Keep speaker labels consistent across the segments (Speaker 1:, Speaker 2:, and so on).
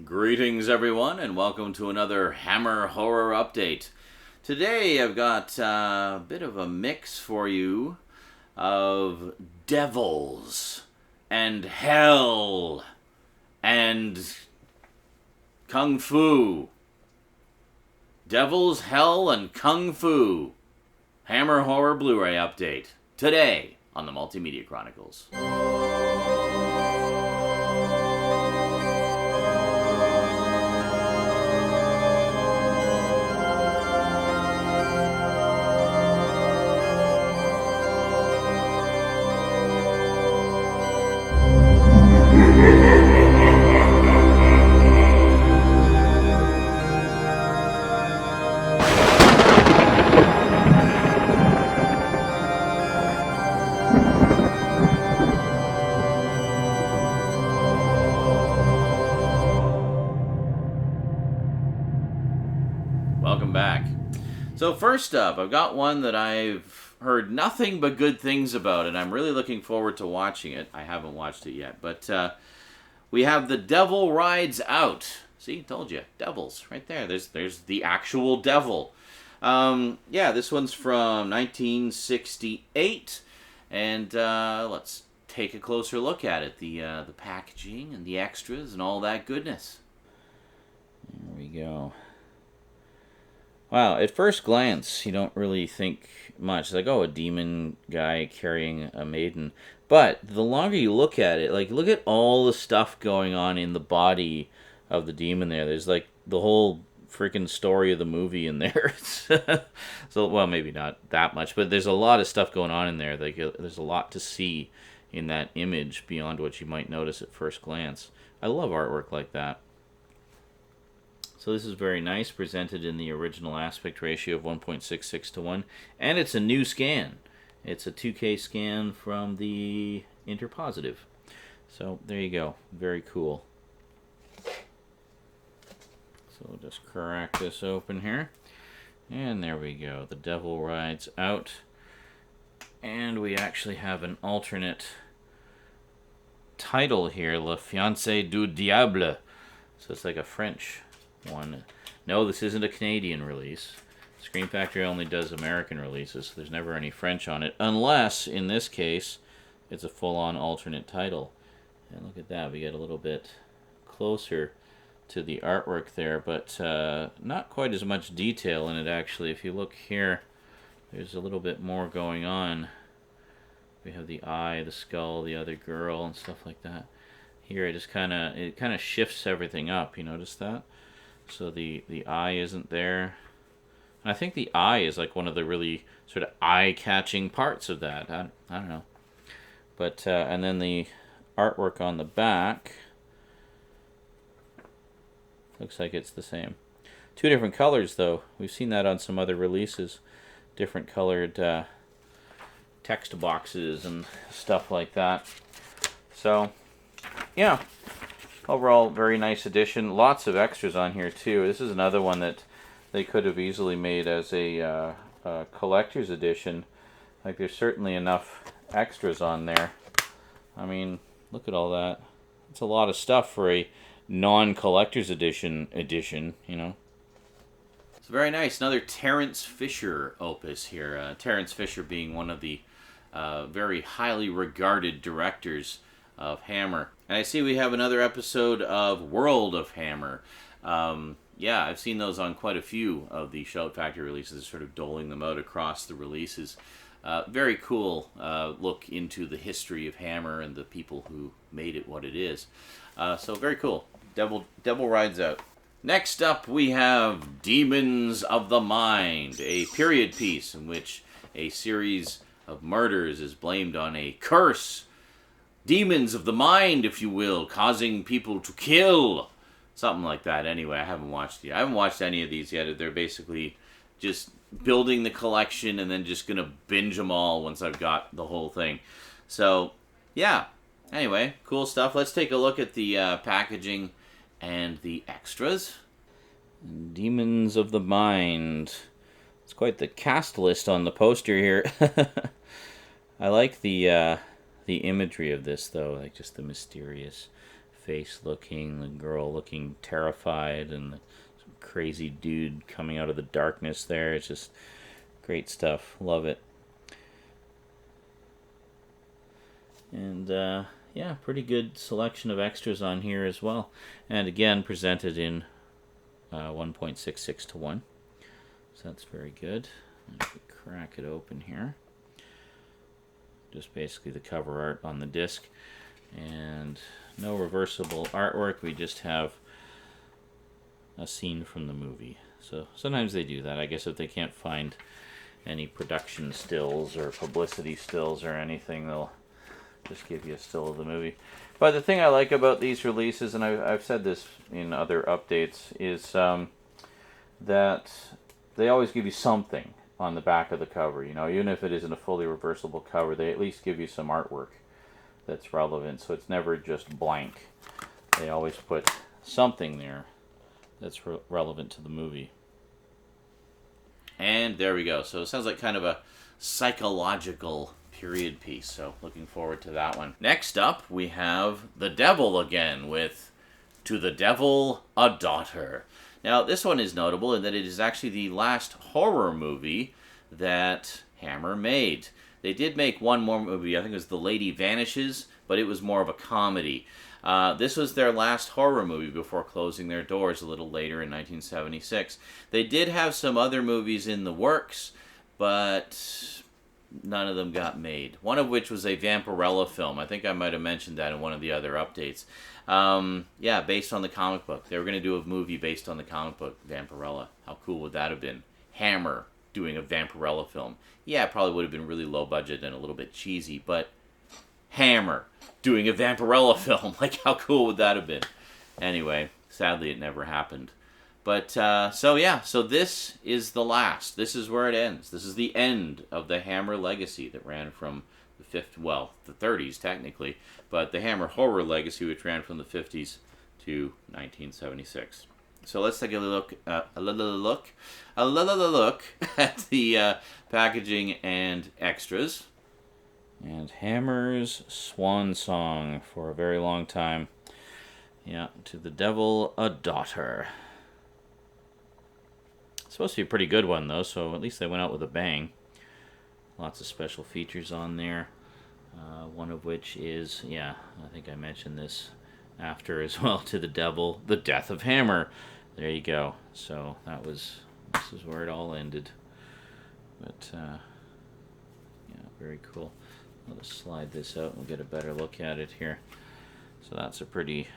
Speaker 1: Greetings, everyone, and welcome to another Hammer Horror Update. Today I've got a bit of a mix for you of devils and hell and kung fu. Devils, hell, and kung fu. Hammer Horror Blu-ray Update. Today on the Multimedia Chronicles. Welcome back. So first up, I've got one that I've heard nothing but good things about, and I'm really looking forward to watching it. I haven't watched it yet, but we have The Devil Rides Out. See, told you, devils, right there. There's the actual devil. Yeah, this one's from 1968, and let's take a closer look at it. The packaging and the extras and all that goodness. There we go. Wow, at first glance, you don't really think much. It's like, oh, a demon guy carrying a maiden. But the longer you look at it, like, look at all the stuff going on in the body of the demon there. There's, like, the whole freaking story of the movie in there. So, well, maybe not that much, but there's a lot of stuff going on in there. Like, there's a lot to see in that image beyond what you might notice at first glance. I love artwork like that. So this is very nice, presented in the original aspect ratio of 1.66 to 1, and it's a new scan. It's a 2K scan from the Interpositive. So there you go, very cool. So we'll just crack this open here, and there we go. The Devil Rides Out, and we actually have an alternate title here, Le Fiancé du Diable. So it's like a French one. No, this isn't a Canadian release. Scream Factory only does American releases, so there's never any French on it, unless, in this case, it's a full-on alternate title. And look at that, we get a little bit closer to the artwork there, but not quite as much detail in it, actually. If you look here, there's a little bit more going on. We have the eye, the skull, the other girl, and stuff like that. Here, it kind of shifts everything up. You notice that? So the eye isn't there. And I think the eye is like one of the really sort of eye-catching parts of that. I don't know. But, and then the artwork on the back looks like it's the same. Two different colors, though. We've seen that on some other releases. Different colored text boxes and stuff like that. So, yeah. Overall, very nice edition. Lots of extras on here, too. This is another one that they could have easily made as a collector's edition. Like, there's certainly enough extras on there. I mean, look at all that. It's a lot of stuff for a non-collector's edition, you know. It's very nice. Another Terence Fisher opus here. Terence Fisher being one of the very highly regarded directors of Hammer. And I see we have another episode of World of Hammer. Yeah, I've seen those on quite a few of the Shout Factory releases, sort of doling them out across the releases. Very cool look into the history of Hammer and the people who made it what it is. So very cool. Devil Rides Out. Next up we have Demons of the Mind, a period piece in which a series of murders is blamed on a curse. Demons of the mind, if you will, causing people to kill. Something like that. Anyway, I haven't watched it. I haven't watched any of these yet. They're basically just building the collection and then just going to binge them all once I've got the whole thing. So, yeah. Anyway, cool stuff. Let's take a look at the packaging and the extras. Demons of the Mind. It's quite the cast list on the poster here. I like the imagery of this, though, like just the mysterious face looking, the girl looking terrified, and the crazy dude coming out of the darkness there. It's just great stuff. Love it. And yeah, pretty good selection of extras on here as well. And again, presented in 1.66 to 1. So that's very good. If we crack it open here. Just basically the cover art on the disc. And no reversible artwork. We just have a scene from the movie. So sometimes they do that. I guess if they can't find any production stills or publicity stills or anything, they'll just give you a still of the movie. But the thing I like about these releases, and I've said this in other updates, is that they always give you something on the back of the cover. You know, even if it isn't a fully reversible cover, they at least give you some artwork that's relevant. So it's never just blank. They always put something there that's relevant to the movie. And there we go. So it sounds like kind of a psychological period piece. So looking forward to that one. Next up, we have The Devil again with To the Devil, a Daughter. Now, this one is notable in that it is actually the last horror movie that Hammer made. They did make one more movie, I think it was The Lady Vanishes, but it was more of a comedy. This was their last horror movie before closing their doors a little later in 1976. They did have some other movies in the works, but none of them got made. One of which was a Vampirella film. I think I might have mentioned that in one of the other updates. Yeah, based on the comic book. They were going to do a movie based on the comic book, Vampirella. How cool would that have been? Hammer doing a Vampirella film. Yeah, it probably would have been really low budget and a little bit cheesy, but Hammer doing a Vampirella film. Like, how cool would that have been? Anyway, sadly it never happened. But, so yeah, so this is the last. This is where it ends. This is the end of the Hammer legacy that ran from the 30s technically, but the Hammer horror legacy, which ran from the 50s to 1976. So let's take a look at the packaging and extras. And Hammer's swan song for a very long time. Yeah, To the Devil, a Daughter. It's supposed to be a pretty good one, though, so at least they went out with a bang. Lots of special features on there. One of which is, yeah, I think I mentioned this after as well, To the Devil, the Death of Hammer. There you go. So this is where it all ended. But, yeah, very cool. I'll just slide this out and we'll get a better look at it here. So that's a pretty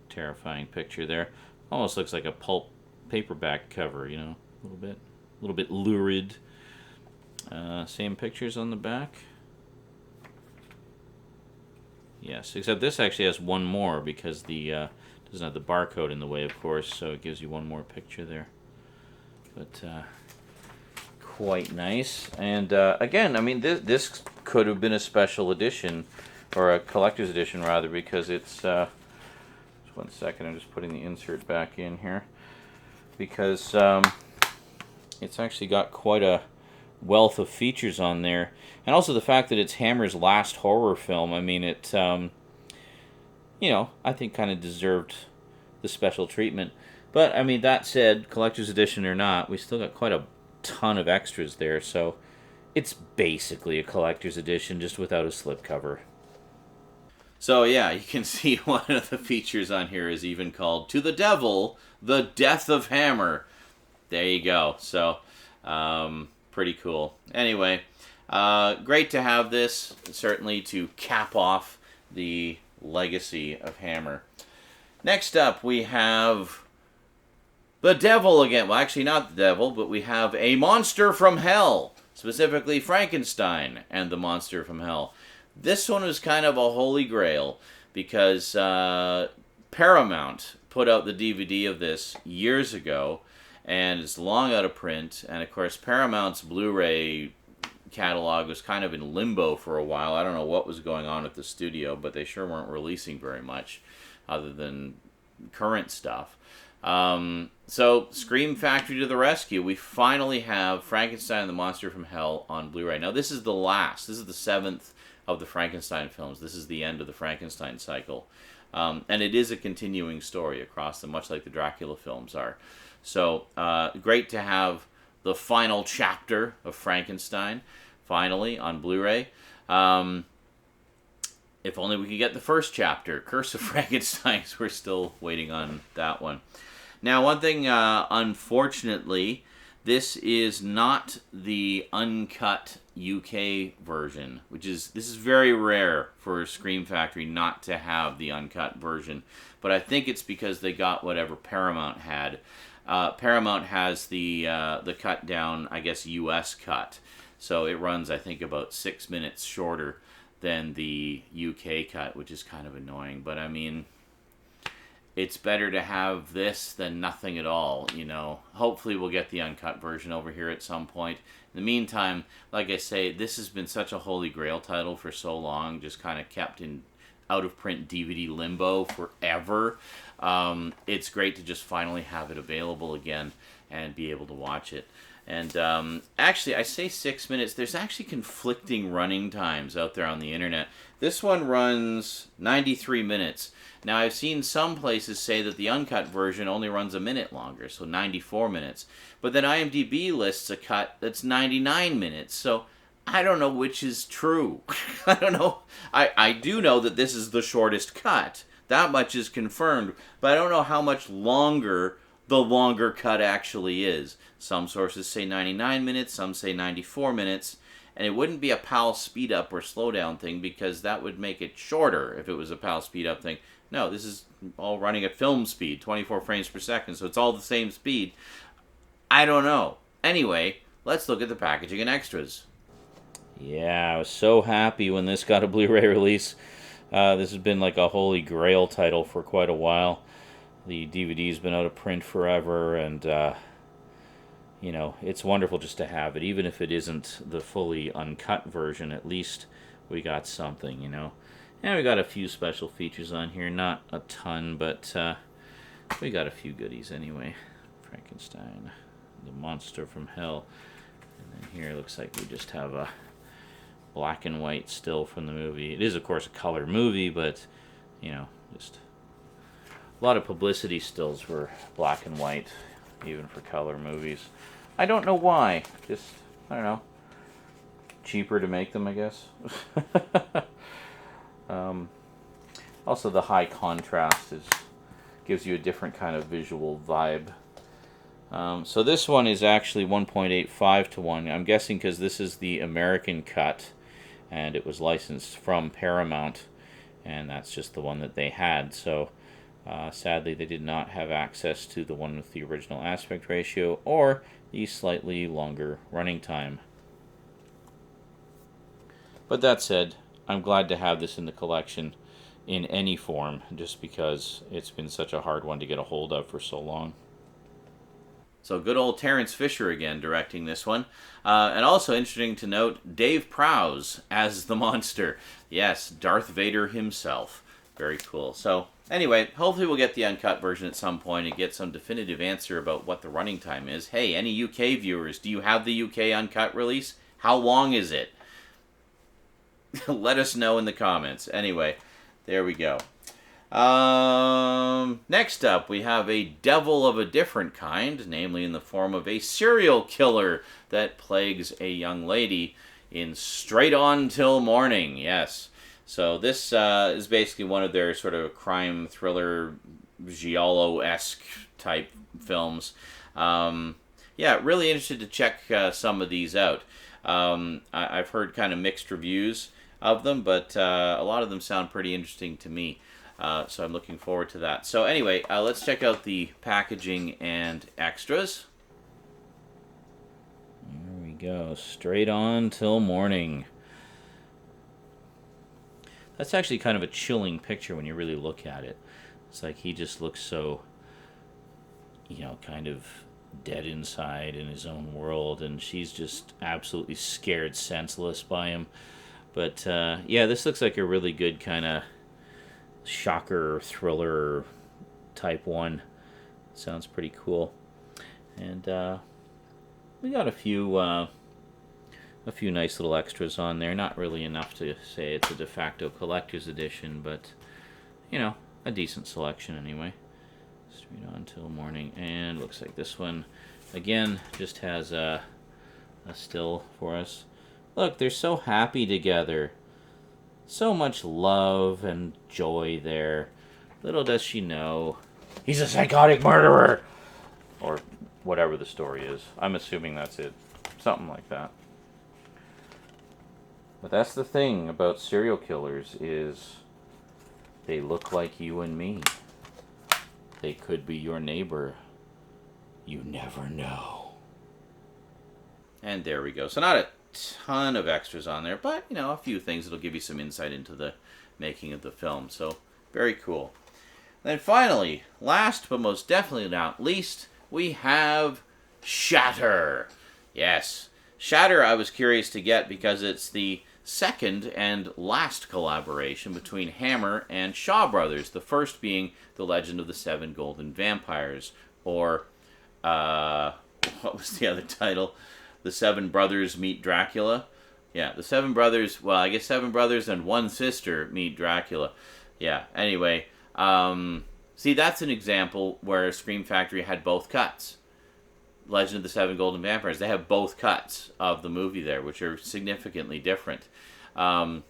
Speaker 1: terrifying picture there. Almost looks like a pulp paperback cover, you know, a little bit lurid. Same pictures on the back. Yes, except this actually has one more because the doesn't have the barcode in the way, of course, so it gives you one more picture there. But quite nice. And again, I mean, this could have been a special edition, or a collector's edition rather, because it's just 1 second, I'm just putting the insert back in here, because it's actually got quite a wealth of features on there, and also the fact that it's Hammer's last horror film. I mean, it you know, I think kind of deserved the special treatment. But I mean, that said, collector's edition or not, we still got quite a ton of extras there, so it's basically a collector's edition just without a slipcover. So yeah, you can see one of the features on here is even called To the Devil, the Death of Hammer. There you go. So pretty cool. Anyway, great to have this, certainly to cap off the legacy of Hammer. Next up, we have the Devil again. Well, actually not the Devil, but we have A Monster from Hell, specifically Frankenstein and the Monster from Hell. This one was kind of a holy grail because Paramount put out the DVD of this years ago, and it's long out of print. And of course, Paramount's Blu-ray catalog was kind of in limbo for a while. I don't know what was going on at the studio, but they sure weren't releasing very much other than current stuff. So Scream Factory to the rescue. We finally have Frankenstein and the Monster from Hell on Blu-ray. Now this is the last. This is the 7th of the Frankenstein films. This is the end of the Frankenstein cycle. And it is a continuing story across them, much like the Dracula films are. So great to have the final chapter of Frankenstein finally on Blu-ray. If only we could get the first chapter, Curse of Frankenstein. We're still waiting on that one. Now, one thing, unfortunately, this is not the uncut UK version, this is very rare for Scream Factory not to have the uncut version. But I think it's because they got whatever Paramount had. Paramount has the cut down, I guess, US cut. So it runs, I think, about 6 minutes shorter than the UK cut, which is kind of annoying. But I mean, it's better to have this than nothing at all, you know. Hopefully we'll get the uncut version over here at some point. In the meantime, like I say, this has been such a holy grail title for so long, just kind of kept in out-of-print DVD limbo forever. It's great to just finally have it available again and be able to watch it. And actually, I say 6 minutes. There's actually conflicting running times out there on the internet. This one runs 93 minutes. Now, I've seen some places say that the uncut version only runs a minute longer, so 94 minutes. But then IMDb lists a cut that's 99 minutes, so I don't know which is true. I don't know. I do know that this is the shortest cut. That much is confirmed, but I don't know how much longer the longer cut actually is. Some sources say 99 minutes, some say 94 minutes, and it wouldn't be a PAL speed up or slow down thing because that would make it shorter if it was a PAL speed up thing. No, this is all running at film speed, 24 frames per second, so it's all the same speed. I don't know. Anyway, let's look at the packaging and extras. Yeah, I was so happy when this got a Blu-ray release. This has been like a holy grail title for quite a while. The DVD's been out of print forever, and you know, it's wonderful just to have it. Even if it isn't the fully uncut version, at least we got something, you know. And we got a few special features on here, not a ton, but we got a few goodies anyway. Frankenstein the Monster from Hell. And then here it looks like we just have a black and white still from the movie. It is, of course, a color movie, but, you know, just a lot of publicity stills were black and white, even for color movies. I don't know why. Just, I don't know. Cheaper to make them, I guess. Also, the high contrast gives you a different kind of visual vibe. So this one is actually 1.85 to 1. I'm guessing because this is the American cut, and it was licensed from Paramount, and that's just the one that they had. So sadly, they did not have access to the one with the original aspect ratio or the slightly longer running time. But that said, I'm glad to have this in the collection in any form, just because it's been such a hard one to get a hold of for so long. So good old Terence Fisher again directing this one. And also interesting to note, Dave Prowse as the monster. Yes, Darth Vader himself. Very cool. So anyway, hopefully we'll get the uncut version at some point and get some definitive answer about what the running time is. Hey, any UK viewers, do you have the UK uncut release? How long is it? Let us know in the comments. Anyway, there we go. Next up, we have a devil of a different kind, namely in the form of a serial killer that plagues a young lady in Straight On Till Morning. Yes. So this is basically one of their sort of crime thriller, giallo-esque type films. Yeah, really interested to check some of these out. I've heard kind of mixed reviews of them, but a lot of them sound pretty interesting to me. So I'm looking forward to that. So anyway, let's check out the packaging and extras. There we go. Straight On Till Morning. That's actually kind of a chilling picture when you really look at it. It's like he just looks so, you know, kind of dead inside in his own world, and she's just absolutely scared senseless by him. But yeah, this looks like a really good kind of shocker thriller type one. Sounds pretty cool. And we got a few nice little extras on there. Not really enough to say it's a de facto collector's edition, but you know, a decent selection anyway. Straight on till morning. And looks like this one, again, just has a still for us. Look, they're so happy together. So much love and joy there. Little does she know, he's a psychotic murderer! Or whatever the story is. I'm assuming that's it. Something like that. But that's the thing about serial killers is they look like you and me. They could be your neighbor. You never know. And there we go. So not a ton of extras on there, but, you know, a few things that'll give you some insight into the making of the film. So, very cool. Then finally, last but most definitely not least, we have Shatter. Yes, Shatter I was curious to get because it's the second and last collaboration between Hammer and Shaw Brothers. The first being The Legend of the Seven Golden Vampires, or, what was the other title? The Seven Brothers Meet Dracula. Yeah, the Seven Brothers, well, I guess Seven Brothers and One Sister Meet Dracula. Yeah, anyway, see, that's an example where Scream Factory had both cuts. Legend of the Seven Golden Vampires, they have both cuts of the movie there, which are significantly different. And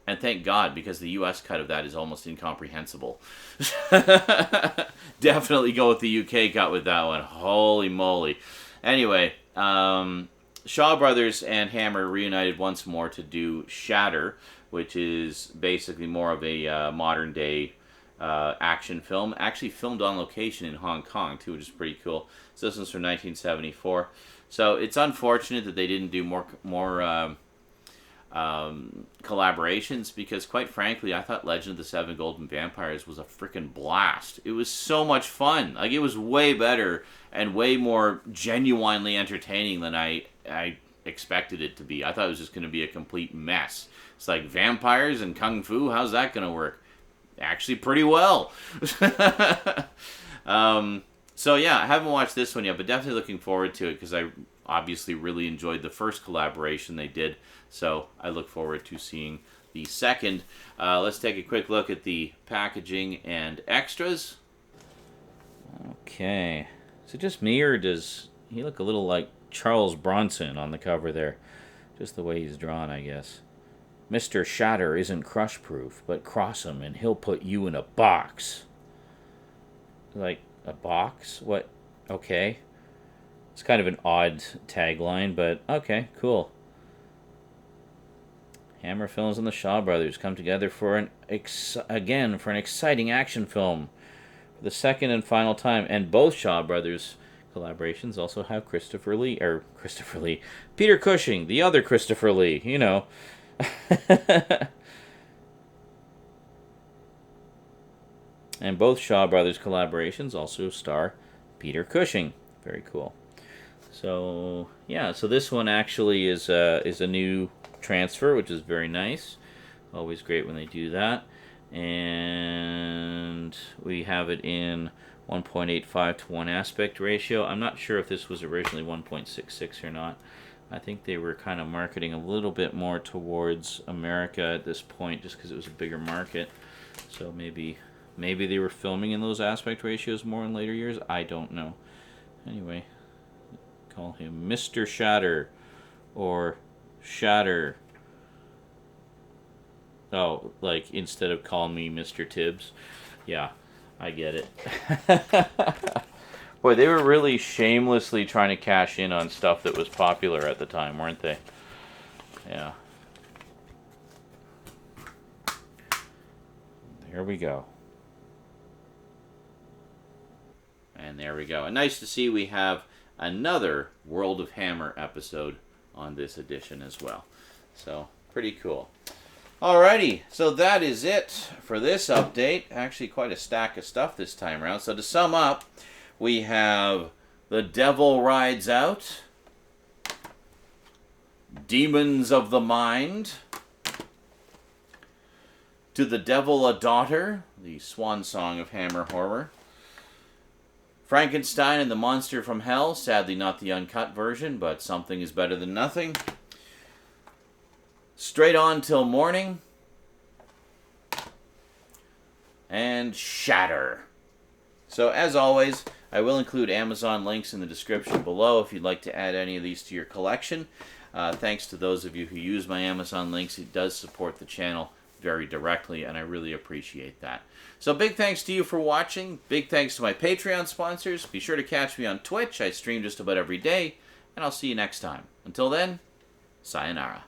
Speaker 1: thank God, because the U.S. cut of that is almost incomprehensible. Definitely go with the UK cut with that one. Holy moly. Anyway, Shaw Brothers and Hammer reunited once more to do Shatter, which is basically more of a modern-day action film. Actually filmed on location in Hong Kong, too, which is pretty cool. So this one's from 1974. So it's unfortunate that they didn't do more collaborations, because quite frankly, I thought Legend of the Seven Golden Vampires was a freaking blast. It was so much fun. Like, it was way better and way more genuinely entertaining than I expected it to be. I thought it was just going to be a complete mess. It's like vampires and kung fu, how's that going to work? Actually pretty well. So yeah, I haven't watched this one yet, but definitely looking forward to it, because I obviously really enjoyed the first collaboration they did. So I look forward to seeing the second. Let's take a quick look at the packaging and extras. Okay. Is it just me, or does he look a little like Charles Bronson on the cover there? Just the way he's drawn, I guess. Mr. Shatter isn't crush-proof, but cross him and he'll put you in a box. Like, a box? What? Okay. It's kind of an odd tagline, but okay, cool. Hammer Films and the Shaw Brothers come together for an exciting action film for the second and final time. And both Shaw Brothers collaborations also have Peter Cushing, the other Christopher Lee, you know. And both Shaw Brothers collaborations also star Peter Cushing. Very cool. So yeah, so this one actually is a new transfer, which is very nice. Always great when they do that. And we have it in 1.85 to 1 aspect ratio. I'm not sure if this was originally 1.66 or not. I think they were kind of marketing a little bit more towards America at this point, just because it was a bigger market. So maybe they were filming in those aspect ratios more in later years. I don't know. Anyway, call him Mr. Shatter or Shatter. Oh, like instead of calling me Mr. Tibbs. Yeah, I get it. Boy, they were really shamelessly trying to cash in on stuff that was popular at the time, weren't they? Yeah. There we go. And there we go. And nice to see we have another World of Hammer episode on this edition as well. So, pretty cool. Alrighty, so that is it for this update. Actually, quite a stack of stuff this time around. So to sum up, we have The Devil Rides Out, Demons of the Mind, To the Devil a Daughter, the swan song of Hammer horror, Frankenstein and the Monster from Hell, sadly not the uncut version, but something is better than nothing, Straight On Till Morning, and Shatter. So as always, I will include Amazon links in the description below if you'd like to add any of these to your collection. Thanks to those of you who use my Amazon links. It does support the channel very directly, and I really appreciate that. So big thanks to you for watching. Big thanks to my Patreon sponsors. Be sure to catch me on Twitch. I stream just about every day, and I'll see you next time. Until then, sayonara.